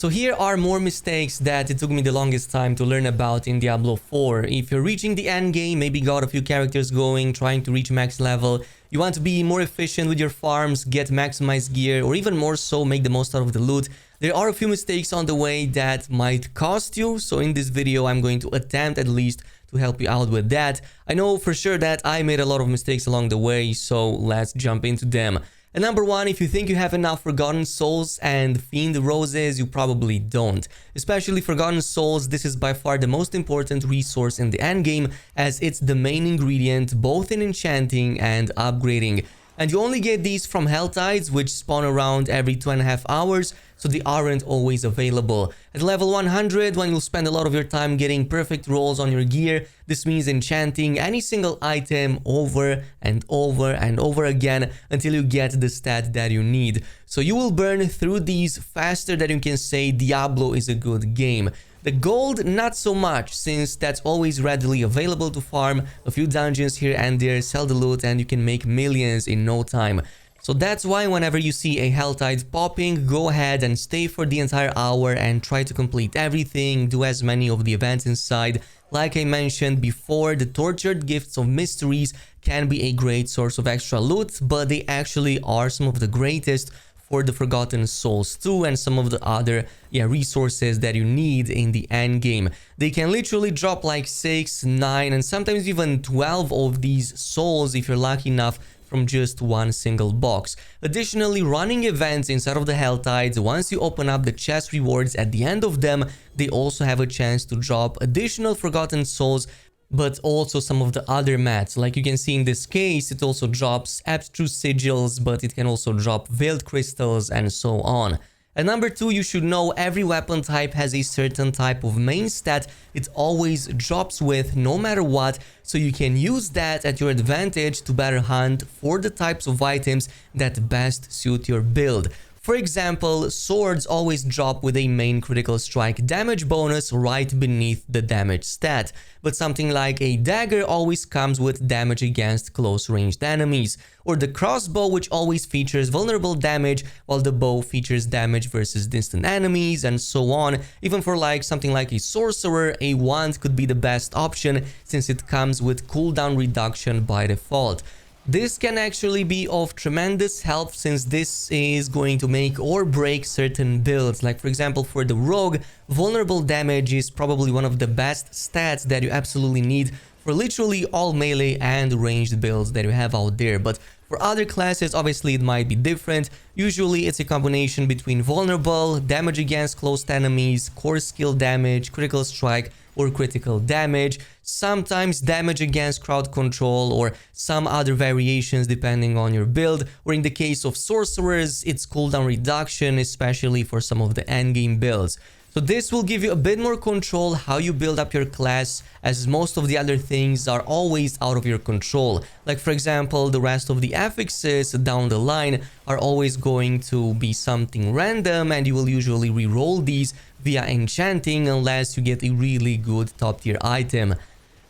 So here are more mistakes that it took me the longest time to learn about in Diablo 4. If you're reaching the end game, maybe got a few characters going, trying to reach max level, you want to be more efficient with your farms, get maximized gear, or even more so, make the most out of the loot, there are a few mistakes on the way that might cost you. So in this video, I'm going to attempt at least to help you out with that. I know for sure that I made a lot of mistakes along the way, so let's jump into them. And number one, if you think you have enough Forgotten Souls and Fiend Roses, you probably don't. Especially Forgotten Souls, this is by far the most important resource in the endgame, as it's the main ingredient both in enchanting and upgrading. And you only get these from Hell Tides, which spawn around every 2.5 hours, so they aren't always available. At level 100, when you'll spend a lot of your time getting perfect rolls on your gear, this means enchanting any single item over and over and over again until you get the stat that you need. So you will burn through these faster than you can say Diablo is a good game. The gold, not so much, since that's always readily available to farm, a few dungeons here and there, sell the loot, and you can make millions in no time. So that's why whenever you see a Hell Tide popping, go ahead and stay for the entire hour and try to complete everything, do as many of the events inside. Like I mentioned before, the Tortured Gifts of Mysteries can be a great source of extra loot, but they actually are some of the greatest for the Forgotten Souls too, and some of the other resources that you need in the end game. They can literally drop like 6, 9 and sometimes even 12 of these souls if you're lucky enough from just one single box. Additionally, running events inside of the Hell Tides, once you open up the chest rewards at the end of them, they also have a chance to drop additional Forgotten Souls, but also some of the other mats. Like you can see in this case, it also drops abstruse sigils, but it can also drop veiled crystals and so on. And number two, you should know every weapon type has a certain type of main stat it always drops with no matter what, so you can use that at your advantage to better hunt for the types of items that best suit your build. For example, swords always drop with a main critical strike damage bonus right beneath the damage stat, but something like a dagger always comes with damage against close ranged enemies, or the crossbow, which always features vulnerable damage while the bow features damage versus distant enemies, and so on. Even for like something like a sorcerer, a wand could be the best option since it comes with cooldown reduction by default. This can actually be of tremendous help since this is going to make or break certain builds. Like for example, for the rogue, vulnerable damage is probably one of the best stats that you absolutely need for literally all melee and ranged builds that you have out there. But for other classes, obviously it might be different. Usually it's a combination between vulnerable, damage against close enemies, core skill damage, critical strike, or critical damage, sometimes damage against crowd control, or some other variations depending on your build, or in the case of sorcerers, it's cooldown reduction, especially for some of the endgame builds. So this will give you a bit more control how you build up your class, as most of the other things are always out of your control. Like for example, the rest of the affixes down the line are always going to be something random, and you will usually reroll these via enchanting unless you get a really good top tier item.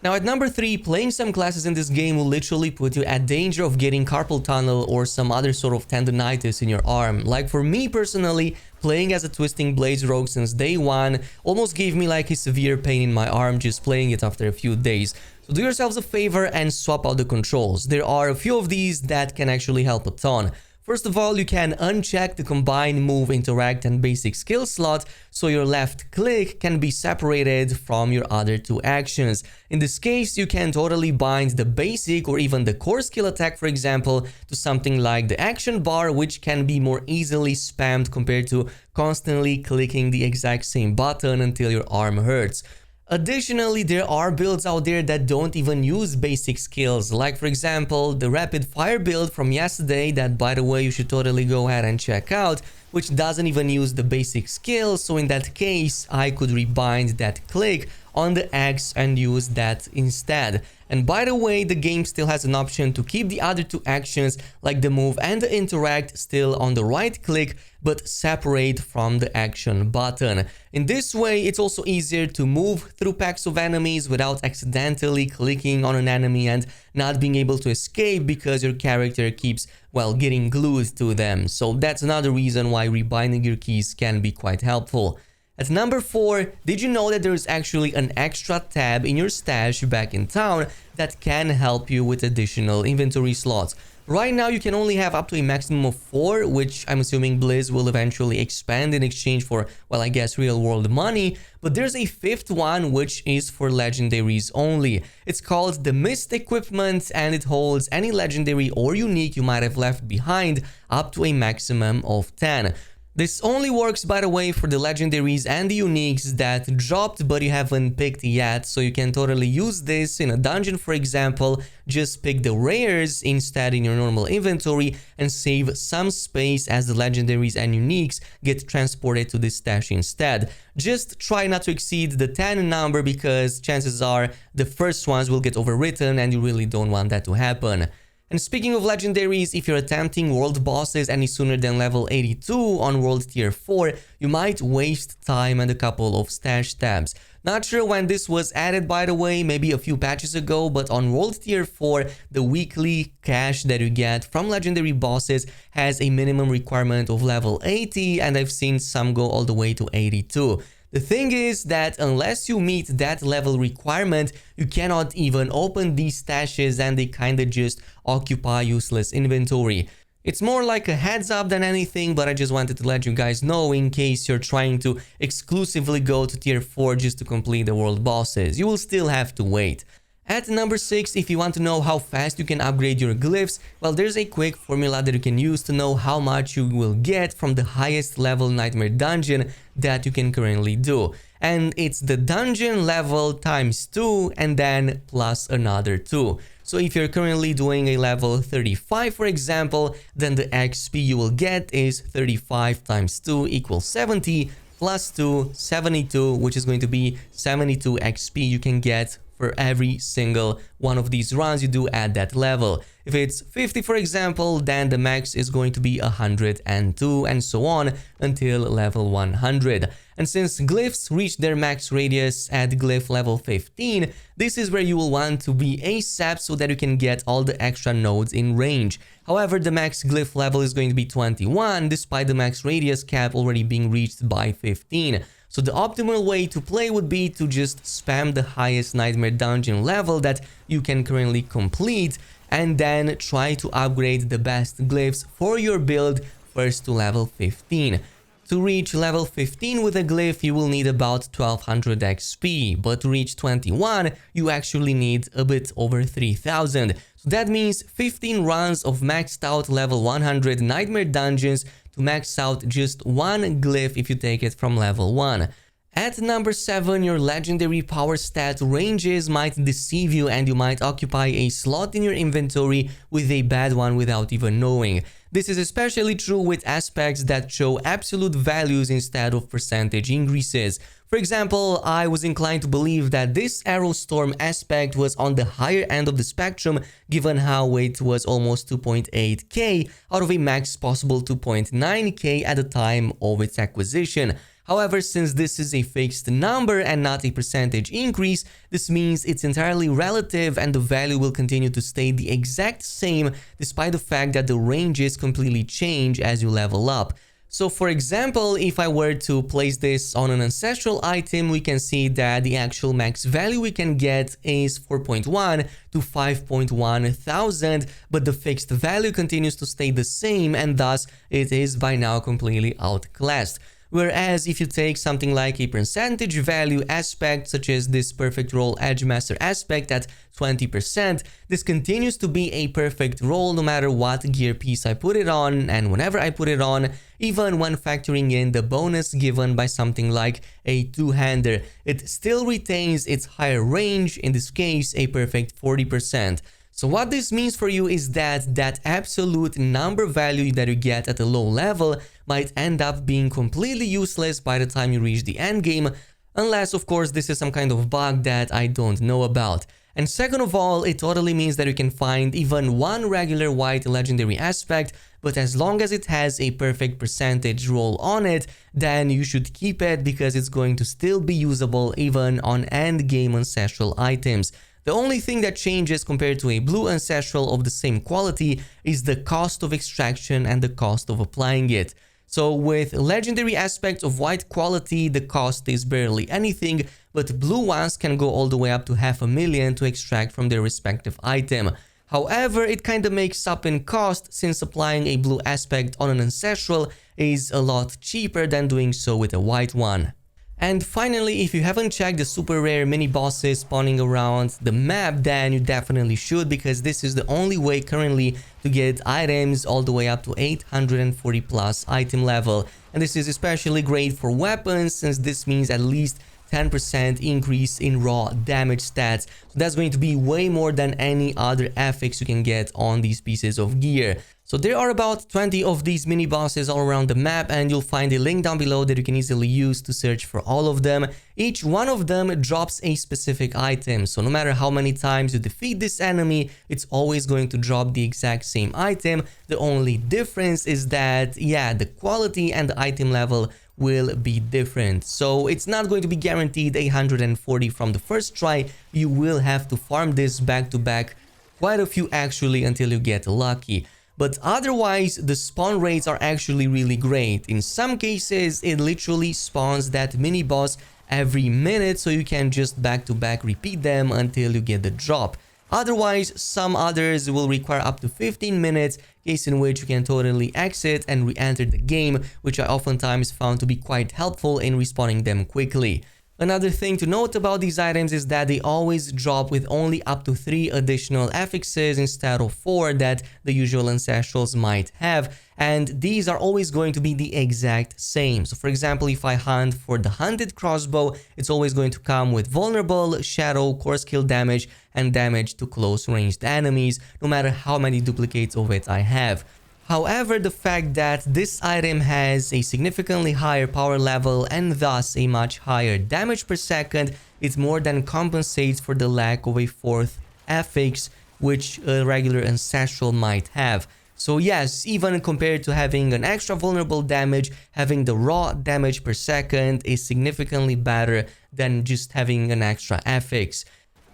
Now at number 3, playing some classes in this game will literally put you at danger of getting carpal tunnel or some other sort of tendonitis in your arm. Like for me personally, playing as a Twisting Blades rogue since day one almost gave me like a severe pain in my arm just playing it after a few days. So do yourselves a favor and swap out the controls. There are a few of these that can actually help a ton. First of all, you can uncheck the combine, move, interact, and basic skill slot, so your left click can be separated from your other two actions. In this case, you can totally bind the basic or even the core skill attack, for example, to something like the action bar, which can be more easily spammed compared to constantly clicking the exact same button until your arm hurts. Additionally, there are builds out there that don't even use basic skills, like for example the rapid fire build from yesterday that, by the way, you should totally go ahead and check out, which doesn't even use the basic skills. So in that case, I could rebind that click on the X and use that instead. And by the way, the game still has an option to keep the other two actions like the move and the interact still on the right click, but separate from the action button. In this way, it's also easier to move through packs of enemies without accidentally clicking on an enemy and not being able to escape because your character keeps, well, getting glued to them. So that's another reason why rebinding your keys can be quite helpful. At number 4, did you know that there is actually an extra tab in your stash back in town that can help you with additional inventory slots? Right now, you can only have up to a maximum of 4, which I'm assuming Blizz will eventually expand in exchange for, well, I guess real-world money. But there's a 5th one, which is for legendaries only. It's called the Mist Equipment, and it holds any legendary or unique you might have left behind up to a maximum of 10. This only works, by the way, for the legendaries and the uniques that dropped but you haven't picked yet, so you can totally use this in a dungeon, for example. Just pick the rares instead in your normal inventory and save some space as the legendaries and uniques get transported to this stash instead. Just try not to exceed the 10 number because chances are the first ones will get overwritten and you really don't want that to happen. And speaking of legendaries, if you're attempting world bosses any sooner than level 82 on world tier 4, you might waste time and a couple of stash tabs. Not sure when this was added, by the way, maybe a few patches ago, but on world tier 4, the weekly cash that you get from legendary bosses has a minimum requirement of level 80, and I've seen some go all the way to 82. The thing is that unless you meet that level requirement, you cannot even open these stashes and they kinda just occupy useless inventory. It's more like a heads up than anything, but I just wanted to let you guys know in case you're trying to exclusively go to tier 4 just to complete the world bosses. You will still have to wait. At number 6, if you want to know how fast you can upgrade your glyphs, well, there's a quick formula that you can use to know how much you will get from the highest level nightmare dungeon that you can currently do. And it's the dungeon level times 2 and then plus another 2. So if you're currently doing a level 35, for example, then the XP you will get is 35 times 2 equals 70 plus 2, 72, which is going to be 72 XP you can get for every single one of these runs you do at that level. If it's 50, for example, then the max is going to be 102 and so on until level 100. And since glyphs reach their max radius at glyph level 15, this is where you will want to be ASAP so that you can get all the extra nodes in range. However, the max glyph level is going to be 21 despite the max radius cap already being reached by 15. So the optimal way to play would be to just spam the highest nightmare dungeon level that you can currently complete and then try to upgrade the best glyphs for your build first to level 15. To reach level 15 with a glyph, you will need about 1200 XP, but to reach 21, you actually need a bit over 3000. So that means 15 runs of maxed out level 100 nightmare dungeons to max out just one glyph if you take it from level 1. At number 7, your legendary power stat ranges might deceive you and you might occupy a slot in your inventory with a bad one without even knowing. This is especially true with aspects that show absolute values instead of percentage increases. For example, I was inclined to believe that this Arrow Storm aspect was on the higher end of the spectrum given how it was almost 2.8k out of a max possible 2.9k at the time of its acquisition. However, since this is a fixed number and not a percentage increase, this means it's entirely relative and the value will continue to stay the exact same despite the fact that the ranges completely change as you level up. So for example, if I were to place this on an ancestral item, we can see that the actual max value we can get is 4.1 to 5.1 thousand, but the fixed value continues to stay the same and thus it is by now completely outclassed. Whereas if you take something like a percentage value aspect such as this perfect roll edge master aspect at 20%, this continues to be a perfect roll no matter what gear piece I put it on and whenever I put it on, even when factoring in the bonus given by something like a two-hander. It still retains its higher range, in this case a perfect 40%. So what this means for you is that that absolute number value that you get at a low level might end up being completely useless by the time you reach the end game, unless of course this is some kind of bug that I don't know about. And second of all, it totally means that you can find even one regular white legendary aspect, but as long as it has a perfect percentage roll on it, then you should keep it because it's going to still be usable even on end game ancestral items. The only thing that changes compared to a blue ancestral of the same quality is the cost of extraction and the cost of applying it. So with legendary aspects of white quality, the cost is barely anything, but blue ones can go all the way up to $500,000 to extract from their respective item. However, it kinda makes up in cost since applying a blue aspect on an ancestral is a lot cheaper than doing so with a white one. And finally, if you haven't checked the super rare mini bosses spawning around the map, then you definitely should, because this is the only way currently to get items all the way up to 840 plus item level. And this is especially great for weapons, since this means at least 10% increase in raw damage stats. So that's going to be way more than any other affix you can get on these pieces of gear. So there are about 20 of these mini bosses all around the map, and you'll find a link down below that you can easily use to search for all of them. Each one of them drops a specific item, so no matter how many times you defeat this enemy, it's always going to drop the exact same item. The only difference is that, yeah, the quality and the item level will be different. So it's not going to be guaranteed 840 from the first try. You will have to farm this back to back, quite a few actually, until you get lucky. But otherwise, the spawn rates are actually really great. In some cases, it literally spawns that mini boss every minute, so you can just back to back repeat them until you get the drop. Otherwise, some others will require up to 15 minutes, case in which you can totally exit and re-enter the game, which I oftentimes found to be quite helpful in respawning them quickly. Another thing to note about these items is that they always drop with only up to 3 additional affixes instead of 4 that the usual ancestrals might have, and these are always going to be the exact same. So for example, if I hunt for the hunted crossbow, it's always going to come with vulnerable, shadow, core skill damage, and damage to close ranged enemies, no matter how many duplicates of it I have. However, the fact that this item has a significantly higher power level and thus a much higher damage per second, it more than compensates for the lack of a 4th affix which a regular ancestral might have. So yes, even compared to having an extra vulnerable damage, having the raw damage per second is significantly better than just having an extra affix.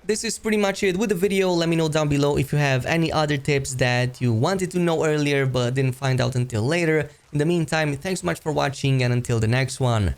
This is pretty much it with the video. Let me know down below if you have any other tips that you wanted to know earlier but didn't find out until later. In the meantime, thanks so much for watching, and until the next one.